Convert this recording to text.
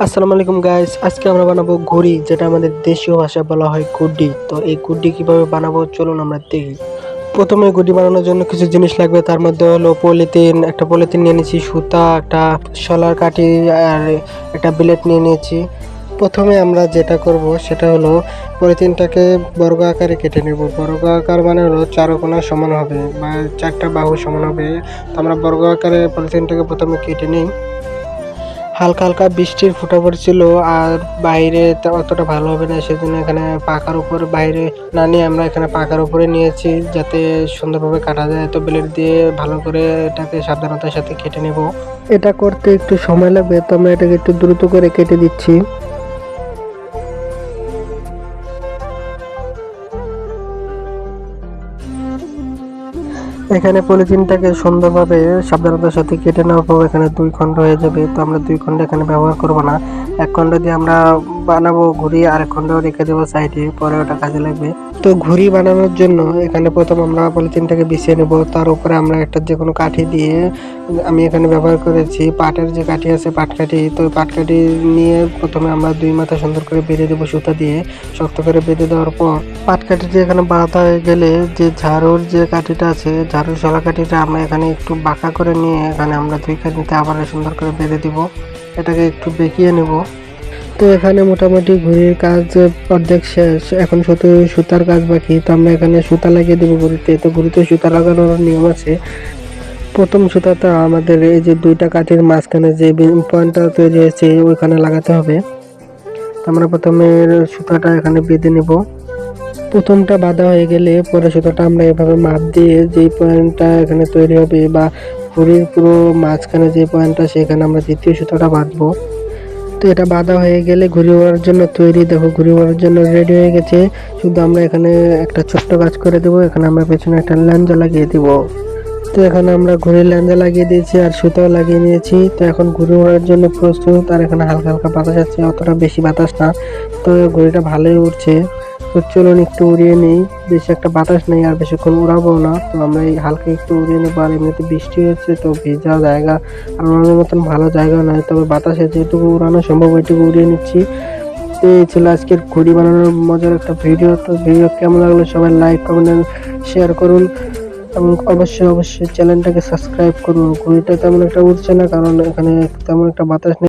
আসসালামু আলাইকুম গাইস, আজকে আমরা বানাবো ঘুড়ি, যেটা আমাদের দেশীয় ভাষায় বলা হয় গুড্ডি। তো এই গুড্ডি কিভাবে বানাবো চলুন আমরা দেখি। প্রথমে গুড্ডি বানানোর জন্য কিছু জিনিস লাগবে। তার মধ্যে হলো পলিথিন, একটা পলিথিন নিয়ে নিয়েছি, সুতা, একটা শলার কাঠি আর একটা বিলেট নিয়ে নিয়েছি। প্রথমে আমরা যেটা করব সেটা হলো পলিথিনটাকে বর্গ আকারে কেটে নেব। বর্গ আকার মানে হলো চারকোনা সমান হবে বা চারটা বাহু সমান হবে। তো আমরা বর্গ আকারে পলিথিনটাকে প্রথমে কেটে নিই। হালকা হালকা বৃষ্টির ফোঁটা পড়ছিল, আর বাইরে অতটা ভালো হবে না, সেজন্য এখানে পাকার উপর বাইরে না নিয়ে আমরা এখানে পাকার উপরে নিয়েছি, যাতে সুন্দরভাবে কাটা যায়। তো ব্লেড দিয়ে ভালো করে এটাকে সাবধানতার সাথে কেটে নেব। এটা করতে একটু সময় লাগবে, তো আমরা এটাকে একটু দ্রুত করে কেটে দিচ্ছি। এখানে পলিথিনটাকে সুন্দরভাবে সাবধানতার সাথে কেটে নেওয়ার পর এখানে দুই খণ্ড হয়ে যাবে। তো আমরা দুই খণ্ড এখানে ব্যবহার করব না, এক খণ্ড দিয়ে আমরা বানাবো ঘুড়ি, আর এক খণ্ড রেখে দেবো সাইডে, পরে ওটা কাজে লাগবে। তো ঘুড়ি বানানোর জন্য এখানে প্রথম আমরা পলিথিনটাকে বিছিয়ে নেব। তার উপরে আমরা একটা যে কোনো কাঠি দিয়ে, আমি এখানে ব্যবহার করেছি পাটের যে কাঠি আছে, পাটকাঠি। তো পাটকাঠি নিয়ে প্রথমে আমরা দুই মাথা সুন্দর করে বেঁধে দেবো সুতা দিয়ে। শক্ত করে বেঁধে দেওয়ার পর পাটকাঠিটি এখানে বাঁধা হয়ে গেলে যে ঝাড়ুর যে কাঠিটা আছে, ঝাড়ুর শলা কাঠিটা আমরা এখানে একটু বাঁকা করে নিয়ে এখানে আমরা দুই কাঠিতে আবার সুন্দর করে বেঁধে দিব। এটাকে একটু বেঁকিয়ে নেব। তো এখানে মোটামুটি ঘুড়ির কাজ অর্ধেক শেষ, এখন শুধু সুতার কাজ বাকি। তো আমরা এখানে সুতা লাগিয়ে দেবো ঘুড়িতে। তো ঘুড়িতে সুতা লাগানোর নিয়ম আছে। প্রথম সুতাটা আমাদের এই যে দুইটা কাঠির মাঝখানে যে পয়েন্টটা তৈরি হয়েছে ওইখানে লাগাতে হবে। আমরা প্রথমে সুতাটা এখানে বেঁধে নেব। প্রথমটা বাঁধা হয়ে গেলে পরে সুতোটা আমরা এভাবে মাপ দিয়ে যেই পয়েন্টটা এখানে তৈরি হবে বা ঘুড়ির পুরো মাঝখানে যে পয়েন্টটা, সেখানে আমরা দ্বিতীয় সুতোটা বাঁধবো। তো এটা বাঁধা হয়ে গেলে ঘুড়ি ওড়ার জন্য তৈরি। দেখো ঘুড়ি ওড়ার জন্য রেডি হয়ে গেছে। শুধু আমরা এখানে একটা ছোট্ট কাজ করে দেবো, এখানে আমরা পেছনে একটা ল্যাঞ্জা লাগিয়ে দিব। তো এখানে আমরা ঘুড়ির ল্যাঞ্জা লাগিয়ে দিয়েছি আর সুতাও লাগিয়ে নিয়েছি। তো এখন ঘুড়ি ওড়ার জন্য প্রস্তুত। আর এখানে হালকা হালকা বাতাস আছে, অতটা বেশি বাতাস না। তো ঘুড়িটা ভালোই উড়ছে। তো চলুন একটু উড়িয়ে নিই। বেশি একটা বাতাস নেই আর বেশিক্ষণ উড়াবো না। তো আমরা এই হালকা একটু উড়িয়ে নেবো। আর এমনিতে বৃষ্টি হচ্ছে, তো ভেজা জায়গা আর উড়ানোর মতন ভালো জায়গা নয়, তবে বাতাসে যেটুকু উড়ানো সম্ভব ওইটুকু উড়িয়ে নিচ্ছি। তো এই ছিল আজকের ঘুড়ি বানানোর মজার একটা ভিডিও। তো ভিডিও কেমন লাগলো সবাই লাইক কমেন্ট শেয়ার করুন, এবং অবশ্যই চ্যানেলটাকে সাবস্ক্রাইব করুন। ঘুড়িটা তেমন একটা উঠছে না, কারণ এখানে তেমন একটা বাতাস নেই।